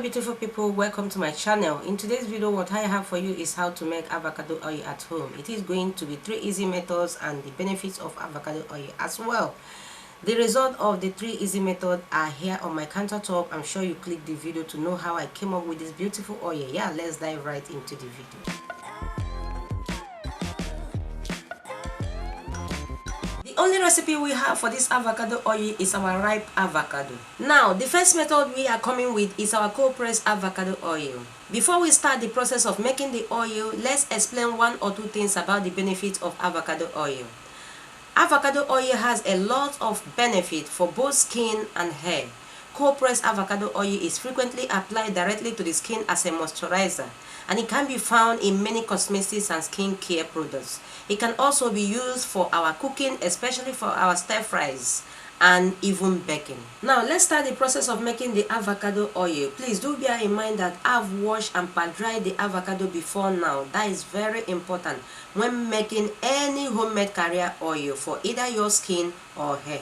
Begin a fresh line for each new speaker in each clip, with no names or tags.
beautiful people, welcome to my channel. In today's video, what I have for you is how to make avocado oil at home. It is going to be 3 easy methods and the benefits of avocado oil as well. The result of the 3 easy methods are here on my countertop. I'm sure you clicked the video to know how I came up with this beautiful oil. Yeah, let's dive right into the video. The only recipe we have for this avocado oil is our ripe avocado. Now, the first method we are coming with is our cold pressed avocado oil. Before we start the process of making the oil, let's explain 1 or 2 things about the benefits of avocado oil. Avocado oil has a lot of benefit for both skin and hair. Cold pressed avocado oil is frequently applied directly to the skin as a moisturizer, and it can be found in many cosmetics and skincare products. It can also be used for our cooking, especially for our stir fries and even baking. Now let's start the process of making the avocado oil. Please do bear in mind that I've washed and pat dried the avocado before now. That is very important when making any homemade carrier oil for either your skin or hair.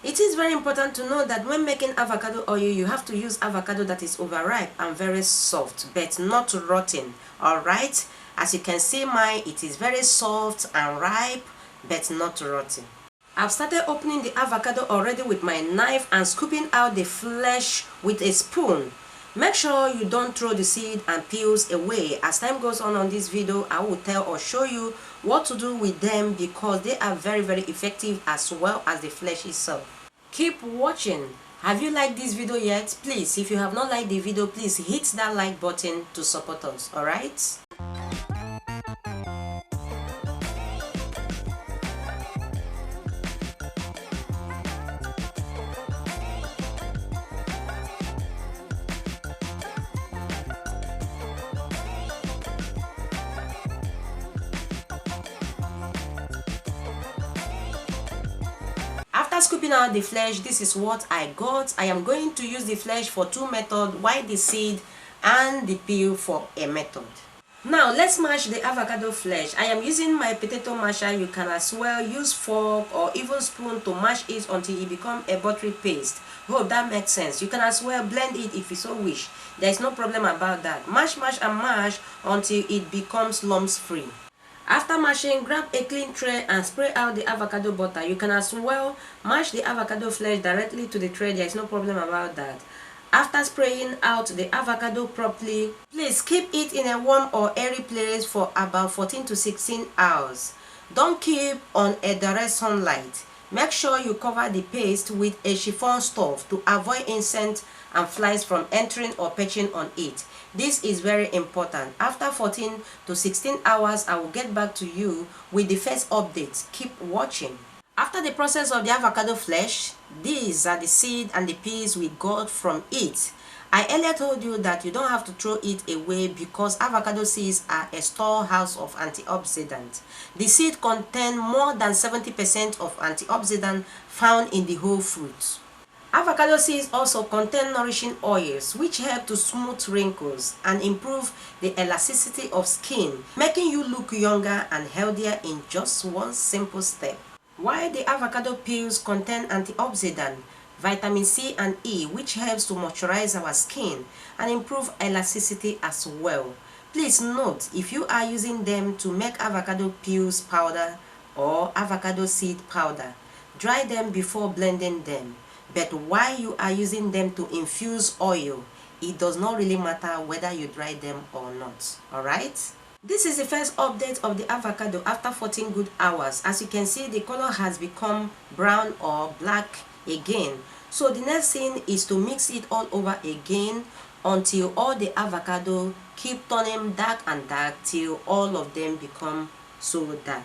It is very important to know that when making avocado oil, you have to use avocado that is overripe and very soft, but not rotten. Alright, as you can see mine, it is very soft and ripe, but not rotten. I've started opening the avocado already with my knife and scooping out the flesh with a spoon. Make sure you don't throw the seed and peels away. As time goes on this video, I will tell or show you what to do with them because they are very effective as well as the flesh itself. Keep watching. Have you liked this video yet? Please, if you have not liked the video, please hit that like button to support us. Alright? After scooping out the flesh, this is what I got. I am going to use the flesh for 2 methods, while the seed and the peel for a method. Now let's mash the avocado flesh. I am using my potato masher. You can as well use fork or even spoon to mash it until it becomes a buttery paste. Hope that makes sense. You can as well blend it if you so wish. There is no problem about that. Mash and mash until it becomes lumps free. After mashing, grab a clean tray and spray out the avocado butter. You can as well mash the avocado flesh directly to the tray. There is no problem about that. After spraying out the avocado properly, please keep it in a warm or airy place for about 14 to 16 hours. Don't keep on a direct sunlight. Make sure you cover the paste with a chiffon stuff to avoid insects and flies from entering or perching on it. This is very important. After 14 to 16 hours, I will get back to you with the first update. Keep watching. After the process of the avocado flesh, these are the seed and the peels we got from it. I earlier told you that you don't have to throw it away because avocado seeds are a storehouse of antioxidant. The seed contain more than 70% of antioxidant found in the whole fruit. Avocado seeds also contain nourishing oils which help to smooth wrinkles and improve the elasticity of skin, making you look younger and healthier in just one simple step. While the avocado peels contain antioxidant, vitamin C and E, which helps to moisturize our skin and improve elasticity as well. Please note, if you are using them to make avocado peels powder or avocado seed powder, dry them before blending them. But while you are using them to infuse oil, it does not really matter whether you dry them or not. Alright? This is the first update of the avocado after 14 good hours. As you can see, the color has become brown or black again. So the next thing is to mix it all over again until all the avocado keep turning dark and dark till all of them become so dark.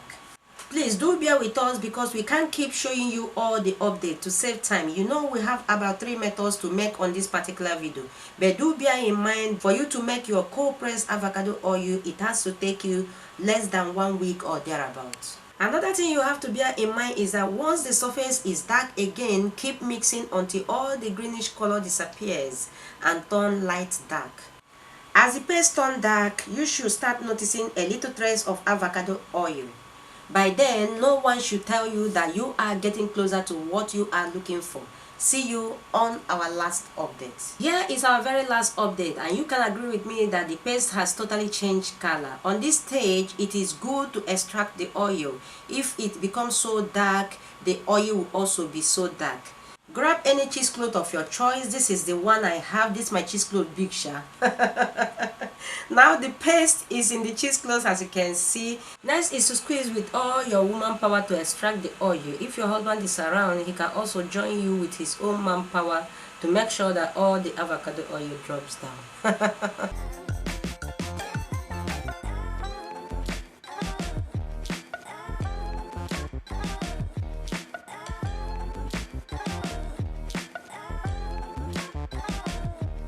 Please do bear with us because we can't keep showing you all the updates to save time. You know we have about 3 methods to make on this particular video. But do bear in mind, for you to make your cold pressed avocado oil, it has to take you less than 1 week or thereabouts. Another thing you have to bear in mind is that once the surface is dark again, keep mixing until all the greenish color disappears and turn light dark. As the paste turns dark, you should start noticing a little trace of avocado oil. By then, no one should tell you that you are getting closer to what you are looking for. See you on our last update. Here is our very last update, and you can agree with me that the paste has totally changed color. On this stage, it is good to extract the oil. If it becomes so dark, the oil will also be so dark. Grab any cheesecloth of your choice. This is the one I have. This is my cheesecloth Big Sha. Now the paste is in the cheesecloth, as you can see. Next is to squeeze with all your woman power to extract the oil. If your husband is around, he can also join you with his own manpower to make sure that all the avocado oil drops down.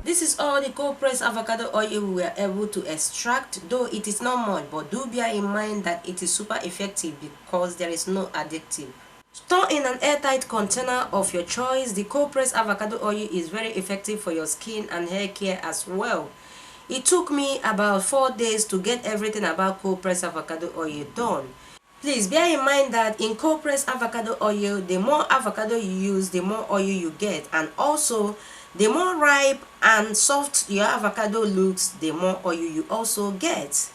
This is all the cold pressed avocado oil we were able to extract, though it is not much, but do bear in mind that it is super effective because there is no additive. Store in an airtight container of your choice. The cold pressed avocado oil is very effective for your skin and hair care as well. It took me about 4 days to get everything about cold pressed avocado oil done. Please bear in mind that in cold pressed avocado oil, the more avocado you use, the more oil you get, and also the more ripe and soft your avocado looks, the more oil you also get.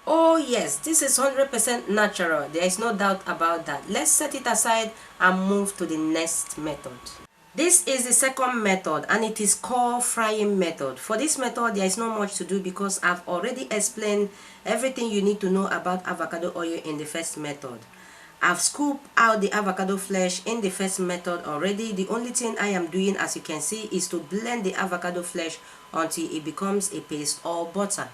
Oh yes, this is 100% natural. There is no doubt about that. Let's set it aside and move to the next method. This is the second method, and it is called frying method. For this method, there is not much to do because I've already explained everything you need to know about avocado oil in the first method. I've scooped out the avocado flesh in the first method already. The only thing I am doing, as you can see, is to blend the avocado flesh until it becomes a paste or butter.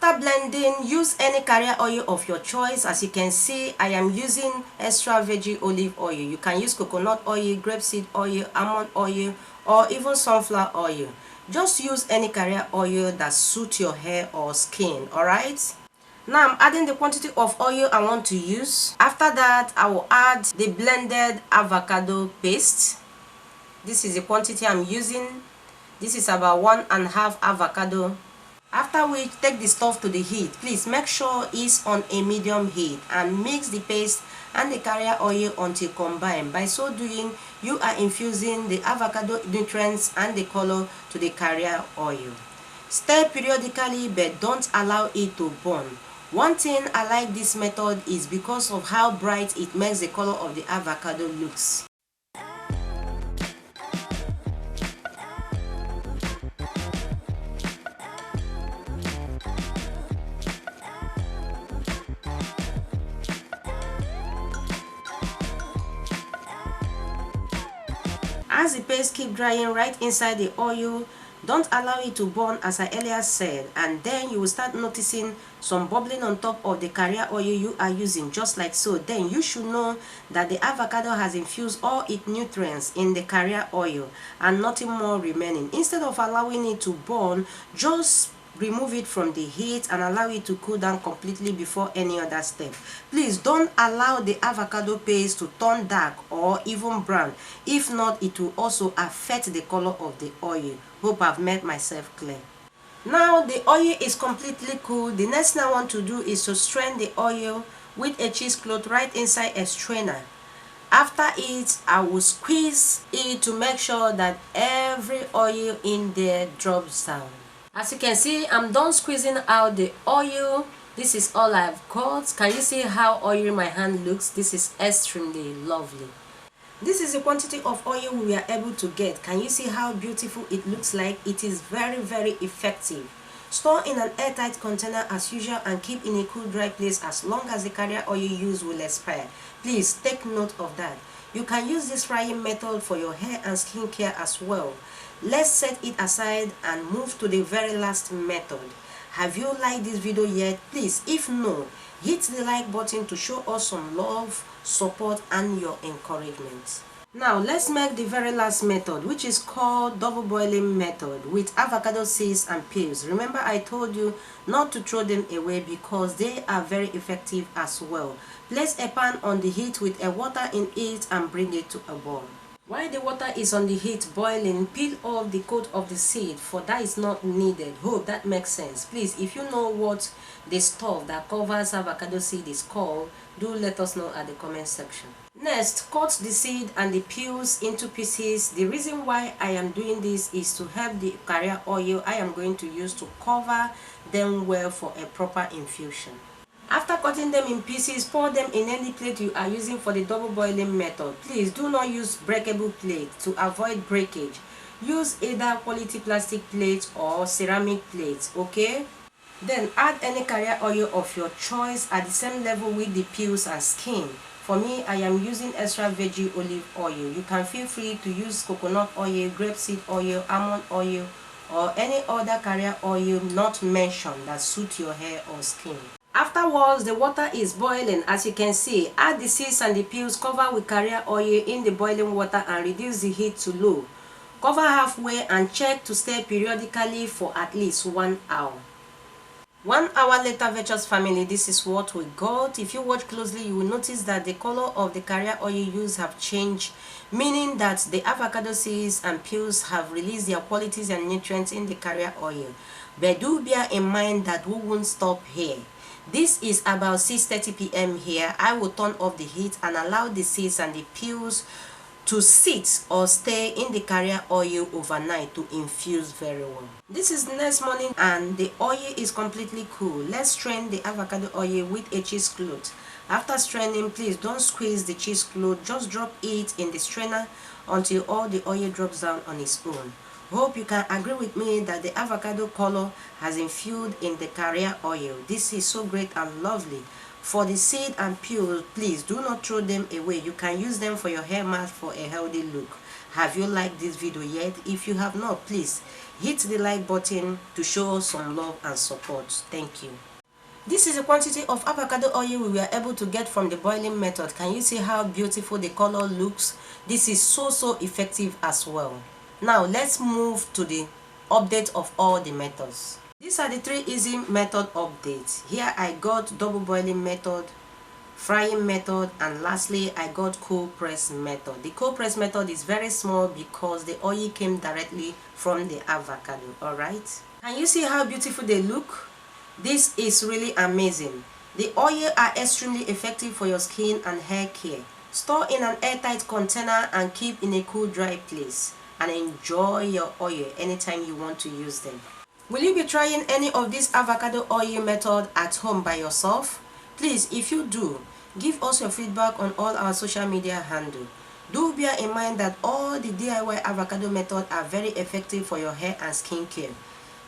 After blending, use any carrier oil of your choice. As you can see, I am using extra virgin olive oil. You can use coconut oil, grapeseed oil, almond oil, or even sunflower oil. Just use any carrier oil that suits your hair or skin, alright? Now I'm adding the quantity of oil I want to use. After that, I will add the blended avocado paste. This is the quantity I'm using. This is about 1.5 avocado. After which, take the stuff to the heat. Please make sure it's on a medium heat and mix the paste and the carrier oil until combined. By so doing, you are infusing the avocado nutrients and the color to the carrier oil. Stir periodically, but don't allow it to burn. One thing I like this method is because of how bright it makes the color of the avocado looks. As the paste keeps drying right inside the oil, don't allow it to burn, as I earlier said, and then you will start noticing some bubbling on top of the carrier oil you are using, just like so. Then you should know that the avocado has infused all its nutrients in the carrier oil and nothing more remaining. Instead of allowing it to burn, just remove it from the heat and allow it to cool down completely before any other step. Please don't allow the avocado paste to turn dark or even brown. If not, it will also affect the color of the oil. Hope I've made myself clear. Now the oil is completely cool. The next thing I want to do is to strain the oil with a cheesecloth right inside a strainer. After it, I will squeeze it to make sure that every oil in there drops down. As you can see, I'm done squeezing out the oil. This is all I've got. Can you see how oily my hand looks? This is extremely lovely. This is the quantity of oil we were able to get. Can you see how beautiful it looks like? It is very effective. Store in an airtight container as usual and keep in a cool, dry place as long as the carrier oil you use will expire. Please take note of that. You can use this frying method for your hair and skin care as well. Let's set it aside and move to the very last method. Have you liked this video yet? Please, if no, hit the like button to show us some love, support, and your encouragement. Now let's make the very last method, which is called double boiling method with avocado seeds and peels. Remember, I told you not to throw them away because they are very effective as well. Place a pan on the heat with a water in it and bring it to a boil. While the water is on the heat boiling, peel off the coat of the seed, for that is not needed. Hope that makes sense. Please, if you know what the stuff that covers avocado seed is called, do let us know at the comment section. Next, cut the seed and the peels into pieces. The reason why I am doing this is to help the carrier oil I am going to use to cover them well for a proper infusion. After cutting them in pieces, pour them in any plate you are using for the double boiling method. Please do not use breakable plate to avoid breakage. Use either quality plastic plate or ceramic plate, okay? Then add any carrier oil of your choice at the same level with the peels and skin. For me, I am using extra virgin olive oil. You can feel free to use coconut oil, grapeseed oil, almond oil, or any other carrier oil not mentioned that suit your hair or skin. Afterwards, the water is boiling. As you can see, add the seeds and the peels, cover with carrier oil in the boiling water and reduce the heat to low. Cover halfway and check to stir periodically for at least 1 hour. 1 hour later, virtuous family, this is what we got. If you watch closely, you will notice that the color of the carrier oil used have changed, meaning that the avocado seeds and peels have released their qualities and nutrients in the carrier oil. But do bear in mind that we won't stop here. This is about 6:30 p.m. here. I will turn off the heat and allow the seeds and the peels to sit or stay in the carrier oil overnight to infuse very well. This is the next morning and the oil is completely cool. Let's strain the avocado oil with a cheesecloth. After straining, please don't squeeze the cheesecloth, just drop it in the strainer until all the oil drops down on its own. Hope you can agree with me that the avocado color has infused in the carrier oil. This is so great and lovely. For the seed and peel, please do not throw them away. You can use them for your hair mask for a healthy look. Have you liked this video yet? If you have not, please hit the like button to show some love and support. Thank you. This is the quantity of avocado oil we were able to get from the boiling method. Can you see how beautiful the color looks? This is so effective as well. Now let's move to the update of all the methods. These are the 3 easy method updates. Here I got double boiling method, frying method, and lastly I got cold press method. The cold press method is very small because the oil came directly from the avocado. Alright, can you see how beautiful they look? This is really amazing. The oil are extremely effective for your skin and hair care. Store in an airtight container and keep in a cool, dry place, and enjoy your oil anytime you want to use them. Will you be trying any of this avocado oil method at home by yourself? Please, if you do, give us your feedback on all our social media handles. Do bear in mind that all the DIY avocado methods are very effective for your hair and skin care.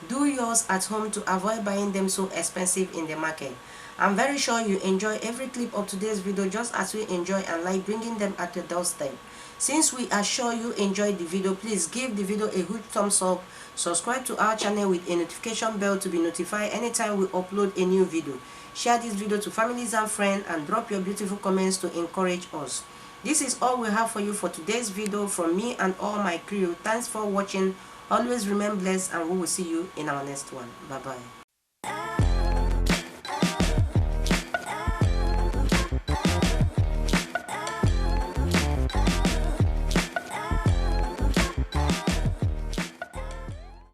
Do yours at home to avoid buying them so expensive in the market. I'm very sure you enjoy every clip of today's video just as we enjoy and like bringing them at your doorstep. Since we are sure you enjoyed the video, please give the video a huge thumbs up, subscribe to our channel with a notification bell to be notified anytime we upload a new video. Share this video to families and friends and drop your beautiful comments to encourage us. This is all we have for you for today's video from me and all my crew. Thanks for watching. Always remain blessed and we will see you in our next one. Bye bye.